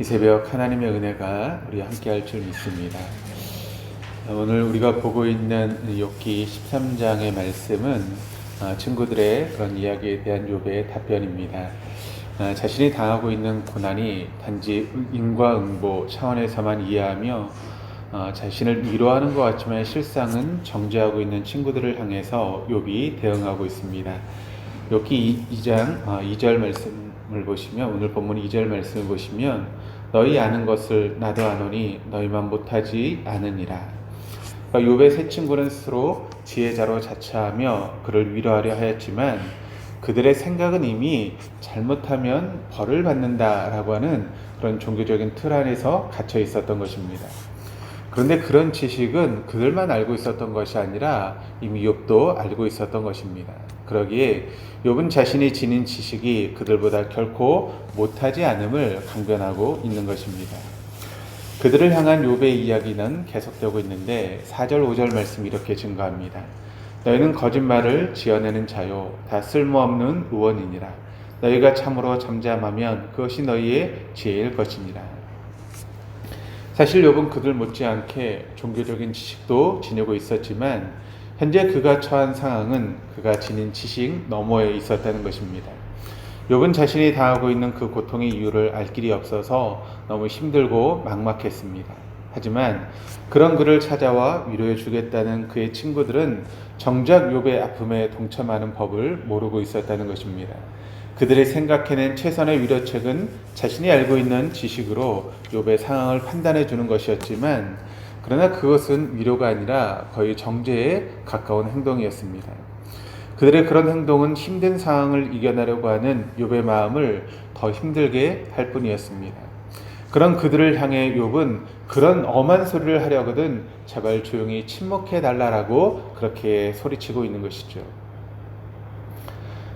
이 새벽 하나님의 은혜가 우리 함께 할 줄 믿습니다. 오늘 우리가 보고 있는 욥기 13장의 말씀은 친구들의 그런 이야기에 대한 욥의 답변입니다. 자신이 당하고 있는 고난이 단지 인과응보 차원에서만 이해하며 자신을 위로하는 것 같지만 실상은 정죄하고 있는 친구들을 향해서 욥이 대응하고 있습니다. 욥기 2장 2절 말씀을 보시면, 오늘 본문 2절 말씀을 보시면, 너희 아는 것을 나도 아노니 너희만 못하지 않으니라. 그러니까 욥의 세 친구는 스스로 지혜자로 자처하며 그를 위로하려 하였지만 그들의 생각은 이미 잘못하면 벌을 받는다라고 하는 그런 종교적인 틀 안에서 갇혀 있었던 것입니다. 그런데 그런 지식은 그들만 알고 있었던 것이 아니라 이미 욥도 알고 있었던 것입니다. 그러기에 욥은 자신이 지닌 지식이 그들보다 결코 못하지 않음을 강변하고 있는 것입니다. 그들을 향한 욥의 이야기는 계속되고 있는데 4절 5절 말씀 이렇게 증거합니다. 너희는 거짓말을 지어내는 자요 다 쓸모없는 의원이니라. 너희가 참으로 잠잠하면 그것이 너희의 지혜일 것이니라. 사실 욥은 그들 못지않게 종교적인 지식도 지니고 있었지만 현재 그가 처한 상황은 그가 지닌 지식 너머에 있었다는 것입니다. 욥은 자신이 당하고 있는 그 고통의 이유를 알 길이 없어서 너무 힘들고 막막했습니다. 하지만 그런 그를 찾아와 위로해 주겠다는 그의 친구들은 정작 욥의 아픔에 동참하는 법을 모르고 있었다는 것입니다. 그들이 생각해낸 최선의 위로책은 자신이 알고 있는 지식으로 욥의 상황을 판단해 주는 것이었지만 그러나 그것은 위로가 아니라 거의 정죄에 가까운 행동이었습니다. 그들의 그런 행동은 힘든 상황을 이겨내려고 하는 욥의 마음을 더 힘들게 할 뿐이었습니다. 그런 그들을 향해 욥은 그런 엄한 소리를 하려거든 제발 조용히 침묵해 달라라고 그렇게 소리치고 있는 것이죠.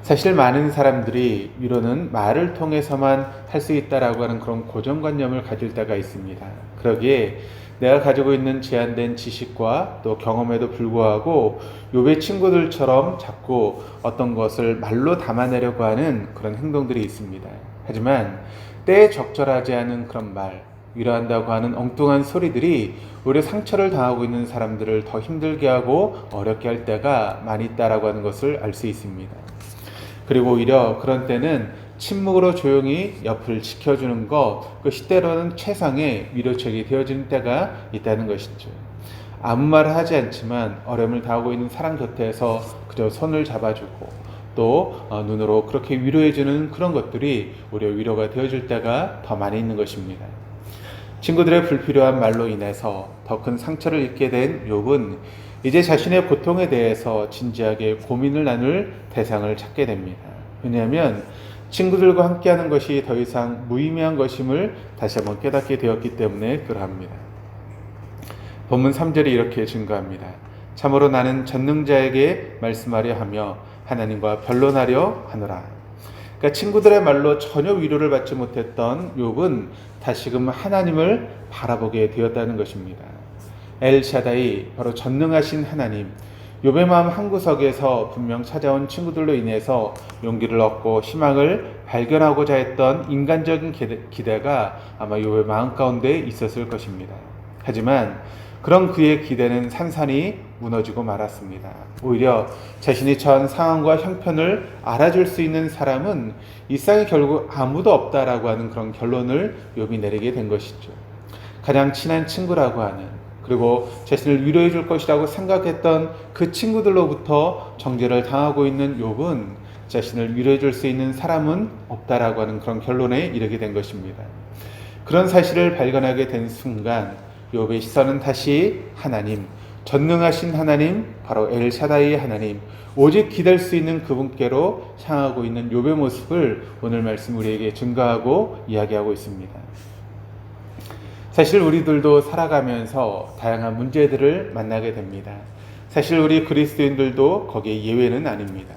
사실 많은 사람들이 위로는 말을 통해서만 할 수 있다라고 하는 그런 고정관념을 가질 때가 있습니다. 그러기에 내가 가지고 있는 제한된 지식과 또 경험에도 불구하고 욥의 친구들처럼 자꾸 어떤 것을 말로 담아내려고 하는 그런 행동들이 있습니다. 하지만 때에 적절하지 않은 그런 말, 위로한다고 하는 엉뚱한 소리들이 오히려 상처를 당하고 있는 사람들을 더 힘들게 하고 어렵게 할 때가 많이 있다라고 하는 것을 알 수 있습니다. 그리고 오히려 그런 때는 침묵으로 조용히 옆을 지켜주는 것, 그것이 때로는 최상의 위로책이 되어지는 때가 있다는 것이죠. 아무 말을 하지 않지만 어려움을 당하고 있는 사람 곁에서 그저 손을 잡아주고 또 눈으로 그렇게 위로해주는 그런 것들이 오히려 위로가 되어질 때가 더 많이 있는 것입니다. 친구들의 불필요한 말로 인해서 더 큰 상처를 입게 된 욥은 이제 자신의 고통에 대해서 진지하게 고민을 나눌 대상을 찾게 됩니다. 왜냐하면 친구들과 함께하는 것이 더 이상 무의미한 것임을 다시 한번 깨닫게 되었기 때문에 그러합니다. 본문 3절이 이렇게 증거합니다. 참으로 나는 전능자에게 말씀하려 하며 하나님과 변론하려 하노라. 그러니까 친구들의 말로 전혀 위로를 받지 못했던 욥은 다시금 하나님을 바라보게 되었다는 것입니다. 엘샤다이, 바로 전능하신 하나님, 욥의 마음 한구석에서 분명 찾아온 친구들로 인해서 용기를 얻고 희망을 발견하고자 했던 인간적인 기대가 아마 욥의 마음 가운데 있었을 것입니다. 하지만 그런 그의 기대는 산산이 무너지고 말았습니다. 오히려 자신이 처한 상황과 형편을 알아줄 수 있는 사람은 이 세상에 결국 아무도 없다라고 하는 그런 결론을 욥이 내리게 된 것이죠. 가장 친한 친구라고 하는, 그리고 자신을 위로해 줄 것이라고 생각했던 그 친구들로부터 정죄를 당하고 있는 욥은 자신을 위로해 줄 수 있는 사람은 없다라고 하는 그런 결론에 이르게 된 것입니다. 그런 사실을 발견하게 된 순간 욥의 시선은 다시 하나님, 전능하신 하나님, 바로 엘샤다이의 하나님, 오직 기댈 수 있는 그분께로 향하고 있는 욥의 모습을 오늘 말씀 우리에게 증거하고 이야기하고 있습니다. 사실 우리들도 살아가면서 다양한 문제들을 만나게 됩니다. 사실 우리 그리스도인들도 거기에 예외는 아닙니다.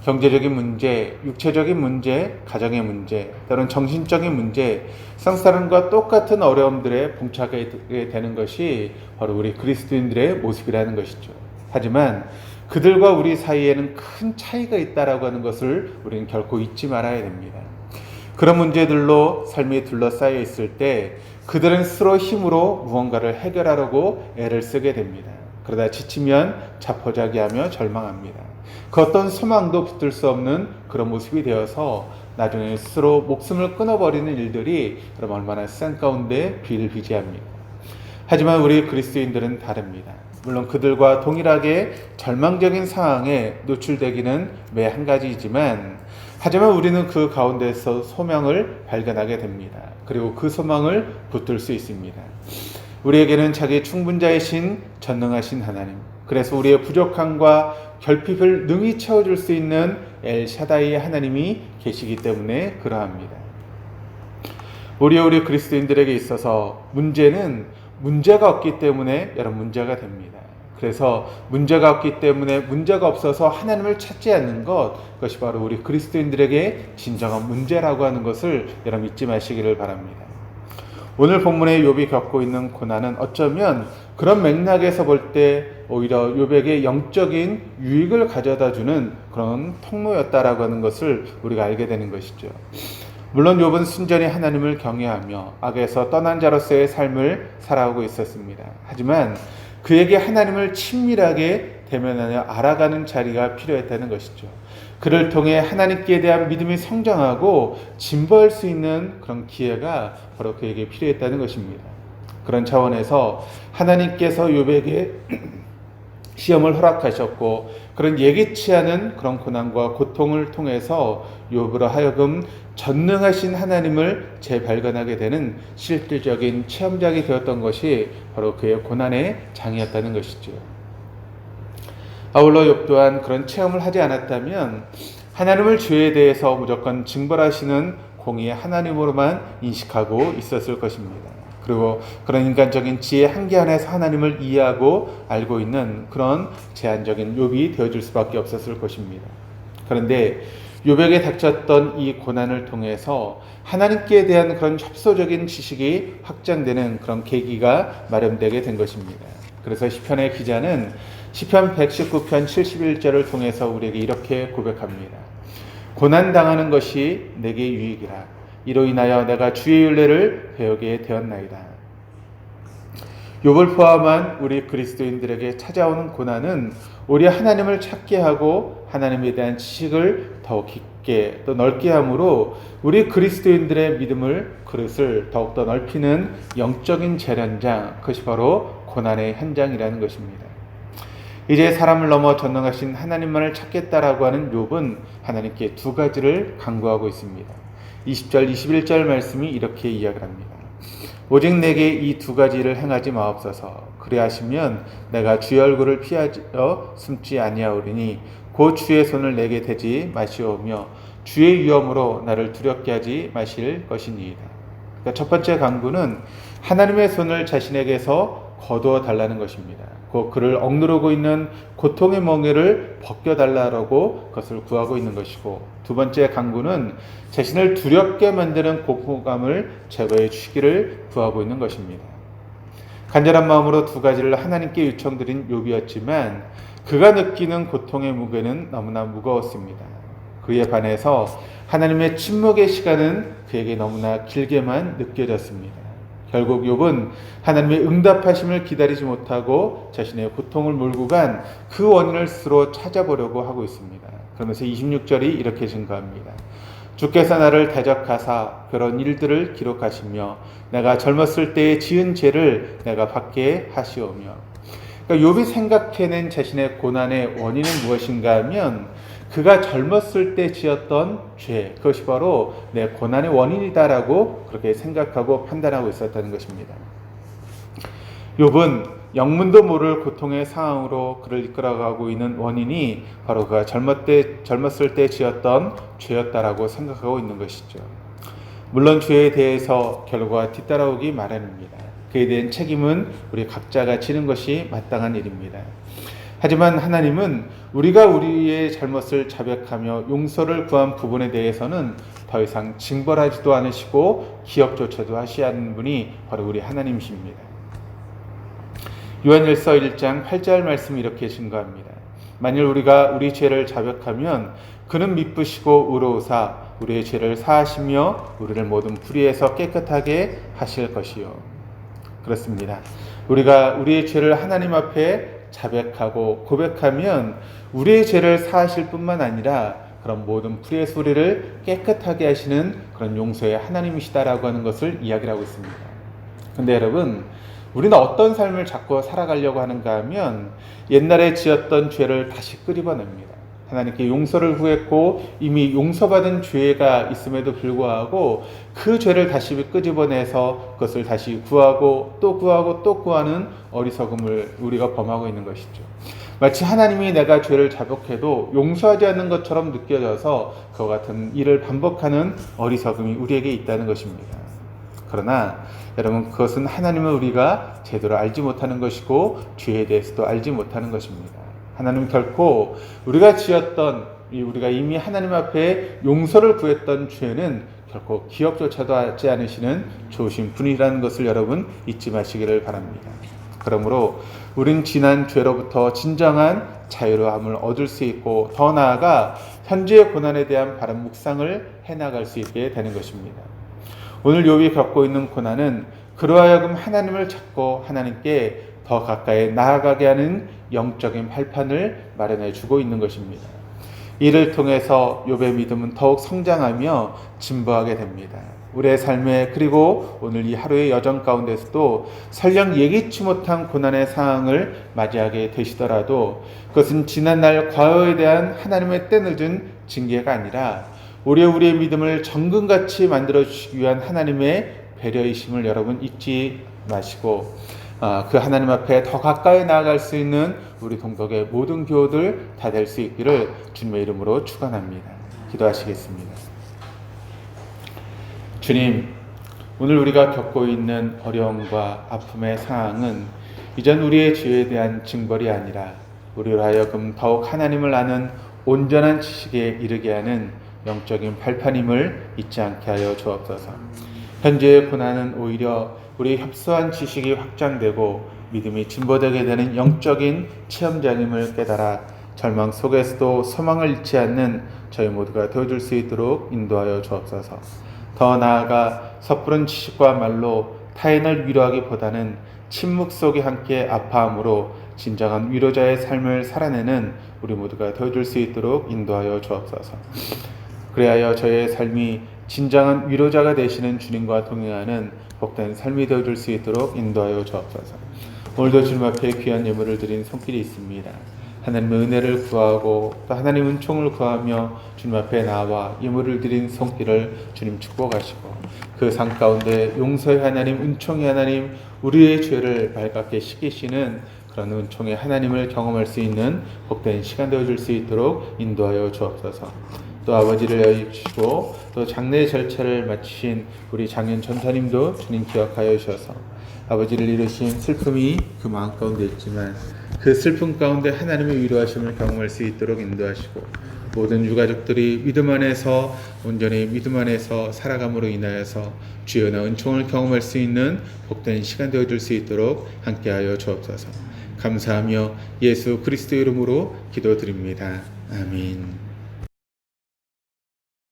경제적인 문제, 육체적인 문제, 가정의 문제, 또는 정신적인 문제, 세상사람과 똑같은 어려움들에 봉착하게 되는 것이 바로 우리 그리스도인들의 모습이라는 것이죠. 하지만 그들과 우리 사이에는 큰 차이가 있다라고 하는 것을 우리는 결코 잊지 말아야 됩니다. 그런 문제들로 삶이 둘러싸여 있을 때 그들은 스스로 힘으로 무언가를 해결하려고 애를 쓰게 됩니다. 그러다 지치면 자포자기하며 절망합니다. 그 어떤 소망도 붙들 수 없는 그런 모습이 되어서 나중에 스스로 목숨을 끊어버리는 일들이 여러분 얼마나 세상 가운데 비일비재합니다. 하지만 우리 그리스도인들은 다릅니다. 물론 그들과 동일하게 절망적인 상황에 노출되기는 매 한 가지이지만 하지만 우리는 그 가운데서 소망을 발견하게 됩니다. 그리고 그 소망을 붙들 수 있습니다. 우리에게는 자기 충분자이신 전능하신 하나님, 그래서 우리의 부족함과 결핍을 능히 채워줄 수 있는 엘샤다이의 하나님이 계시기 때문에 그러합니다. 우리 그리스도인들에게 있어서 문제는 문제가 없기 때문에 여러분 문제가 됩니다. 그래서 문제가 없기 때문에 문제가 없어서 하나님을 찾지 않는 것, 그것이 바로 우리 그리스도인들에게 진정한 문제라고 하는 것을 여러분 잊지 마시기를 바랍니다. 오늘 본문에 욥이 겪고 있는 고난은 어쩌면 그런 맥락에서 볼 때 오히려 욥에게 영적인 유익을 가져다주는 그런 통로였다라고 하는 것을 우리가 알게 되는 것이죠. 물론 욥은 순전히 하나님을 경외하며 악에서 떠난 자로서의 삶을 살아오고 있었습니다. 하지만 그에게 하나님을 친밀하게 대면하여 알아가는 자리가 필요했다는 것이죠. 그를 통해 하나님께 대한 믿음이 성장하고 진보할 수 있는 그런 기회가 바로 그에게 필요했다는 것입니다. 그런 차원에서 하나님께서 욥에게 시험을 허락하셨고 그런 예기치 않은 그런 고난과 고통을 통해서 욥으로 하여금 전능하신 하나님을 재발견하게 되는 실질적인 체험작이 되었던 것이 바로 그의 고난의 장이었다는 것이죠. 아울러 욥 또한 그런 체험을 하지 않았다면 하나님을 죄에 대해서 무조건 징벌하시는 공의의 하나님으로만 인식하고 있었을 것입니다. 그리고 그런 인간적인 지혜 한계 안에서 하나님을 이해하고 알고 있는 그런 제한적인 욥이 되어줄 수밖에 없었을 것입니다. 그런데 욥에게 닥쳤던 이 고난을 통해서 하나님께 대한 그런 협소적인 지식이 확장되는 그런 계기가 마련되게 된 것입니다. 그래서 시편의 기자는 시편 119편 71절을 통해서 우리에게 이렇게 고백합니다. 고난당하는 것이 내게 유익이라. 이로 인하여 내가 주의 윤례를 배우게 되었나이다. 욥을 포함한 우리 그리스도인들에게 찾아오는 고난은 우리 하나님을 찾게 하고 하나님에 대한 지식을 더 깊게 또 넓게 함으로 우리 그리스도인들의 믿음을 그릇을 더욱더 넓히는 영적인 재련장, 그것이 바로 고난의 현장이라는 것입니다. 이제 사람을 넘어 전능하신 하나님만을 찾겠다라고 하는 욥은 하나님께 두 가지를 간구하고 있습니다. 20절, 21절 말씀이 이렇게 이야기를 합니다. 오직 내게 이 두 가지를 행하지 마옵소서. 그리하시면 내가 주의 얼굴을 피하여 숨지 아니하오리니 곧 주의 손을 내게 대지 마시오며 주의 위엄으로 나를 두렵게 하지 마실 것이니이다. 그러니까 첫 번째 간구는 하나님의 손을 자신에게서 거두어 달라는 것입니다. 곧 그를 억누르고 있는 고통의 멍에를 벗겨달라고 그것을 구하고 있는 것이고, 두 번째 간구는 자신을 두렵게 만드는 공포감을 제거해 주시기를 구하고 있는 것입니다. 간절한 마음으로 두 가지를 하나님께 요청드린 욥이었지만 그가 느끼는 고통의 무게는 너무나 무거웠습니다. 그에 반해서 하나님의 침묵의 시간은 그에게 너무나 길게만 느껴졌습니다. 결국 욥은 하나님의 응답하심을 기다리지 못하고 자신의 고통을 몰고 간 그 원인을 스스로 찾아보려고 하고 있습니다. 그러면서 26절이 이렇게 증거합니다. 주께서 나를 대적하사 그런 일들을 기록하시며 내가 젊었을 때에 지은 죄를 내가 받게 하시오며. 그러니까 욥이 생각해낸 자신의 고난의 원인은 무엇인가 하면 그가 젊었을 때 지었던 죄, 그것이 바로 내 고난의 원인이다라고 그렇게 생각하고 판단하고 있었다는 것입니다. 욥은 영문도 모를 고통의 상황으로 그를 이끌어가고 있는 원인이 바로 그가 젊었을 때 지었던 죄였다라고 생각하고 있는 것이죠. 물론 죄에 대해서 결과가 뒤따라오기 마련입니다. 그에 대한 책임은 우리 각자가 지는 것이 마땅한 일입니다. 하지만 하나님은 우리가 우리의 잘못을 자백하며 용서를 구한 부분에 대해서는 더 이상 징벌하지도 않으시고 기억조차도 하시지 않는 분이 바로 우리 하나님이십니다. 요한일서 1장 8절 말씀이 이렇게 증거합니다. 만일 우리가 우리 죄를 자백하면 그는 미쁘시고 의로우사 우리의 죄를 사하시며 우리를 모든 불의에서 깨끗하게 하실 것이요. 그렇습니다. 우리가 우리의 죄를 하나님 앞에 자백하고 고백하면 우리의 죄를 사하실 뿐만 아니라 그런 모든 불의에서 우리를 깨끗하게 하시는 그런 용서의 하나님이시다라고 하는 것을 이야기를 하고 있습니다. 근데 여러분, 우리는 어떤 삶을 자꾸 살아가려고 하는가 하면 옛날에 지었던 죄를 다시 끄집어냅니다. 하나님께 용서를 구했고 이미 용서받은 죄가 있음에도 불구하고 그 죄를 다시 끄집어내서 그것을 다시 구하고 또 구하고 또 구하는 어리석음을 우리가 범하고 있는 것이죠. 마치 하나님이 내가 죄를 자복해도 용서하지 않는 것처럼 느껴져서 그와 같은 일을 반복하는 어리석음이 우리에게 있다는 것입니다. 그러나 여러분, 그것은 하나님을 우리가 제대로 알지 못하는 것이고 죄에 대해서도 알지 못하는 것입니다. 하나님 결코 우리가 지었던, 우리가 이미 하나님 앞에 용서를 구했던 죄는 결코 기억조차도 하지 않으시는 좋으신 분이라는 것을 여러분 잊지 마시기를 바랍니다. 그러므로 우린 지난 죄로부터 진정한 자유로움을 얻을 수 있고 더 나아가 현재의 고난에 대한 바른 묵상을 해나갈 수 있게 되는 것입니다. 오늘 욥이 겪고 있는 고난은 그로 하여금 하나님을 찾고 하나님께 더 가까이 나아가게 하는 영적인 발판을 마련해 주고 있는 것입니다. 이를 통해서 욥의 믿음은 더욱 성장하며 진보하게 됩니다. 우리의 삶에, 그리고 오늘 이 하루의 여정 가운데서도 설령 예기치 못한 고난의 상황을 맞이하게 되시더라도 그것은 지난날 과거에 대한 하나님의 때늦은 징계가 아니라 우리의 믿음을 정금같이 만들어 주시기 위한 하나님의 배려이심을 여러분 잊지 마시고 그 하나님 앞에 더 가까이 나아갈 수 있는 우리 동덕의 모든 교우들 다 될 수 있기를 주님의 이름으로 축원합니다. 기도하시겠습니다. 주님, 오늘 우리가 겪고 있는 어려움과 아픔의 상황은 이전 우리의 죄에 대한 징벌이 아니라 우리로 하여금 더욱 하나님을 아는 온전한 지식에 이르게 하는 영적인 발판임을 잊지 않게 하여 주옵소서. 현재의 고난은 오히려 우리 협소한 지식이 확장되고 믿음이 진보되게 되는 영적인 체험장임을 깨달아 절망 속에서도 소망을 잃지 않는 저희 모두가 되어줄 수 있도록 인도하여 주옵소서. 더 나아가 섣부른 지식과 말로 타인을 위로하기보다는 침묵 속에 함께 아파함으로 진정한 위로자의 삶을 살아내는 우리 모두가 되어줄 수 있도록 인도하여 주옵소서. 그리하여 저의 삶이 진정한 위로자가 되시는 주님과 동행하는 복된 삶이 되어줄 수 있도록 인도하여 주옵소서. 오늘도 주님 앞에 귀한 예물을 드린 손길이 있습니다. 하나님의 은혜를 구하고 또 하나님 은총을 구하며 주님 앞에 나와 예물을 드린 손길을 주님 축복하시고 그 상 가운데 용서의 하나님, 은총의 하나님, 우리의 죄를 발갛게 씻기시는 그런 은총의 하나님을 경험할 수 있는 복된 시간 되어줄 수 있도록 인도하여 주옵소서. 또 아버지를 여주시고 또 장례 절차를 마치신 우리 장현 전사님도 주님 기억하여 주셔서 아버지를 잃으신 슬픔이 그 마음 가운데 있지만 그 슬픔 가운데 하나님의 위로하심을 경험할 수 있도록 인도하시고 모든 유가족들이 믿음 안에서 온전히 믿음 안에서 살아감으로 인하여서 주의 은총을 경험할 수 있는 복된 시간 되어줄 수 있도록 함께하여 주옵소서. 감사하며 예수 그리스도 이름으로 기도드립니다. 아멘.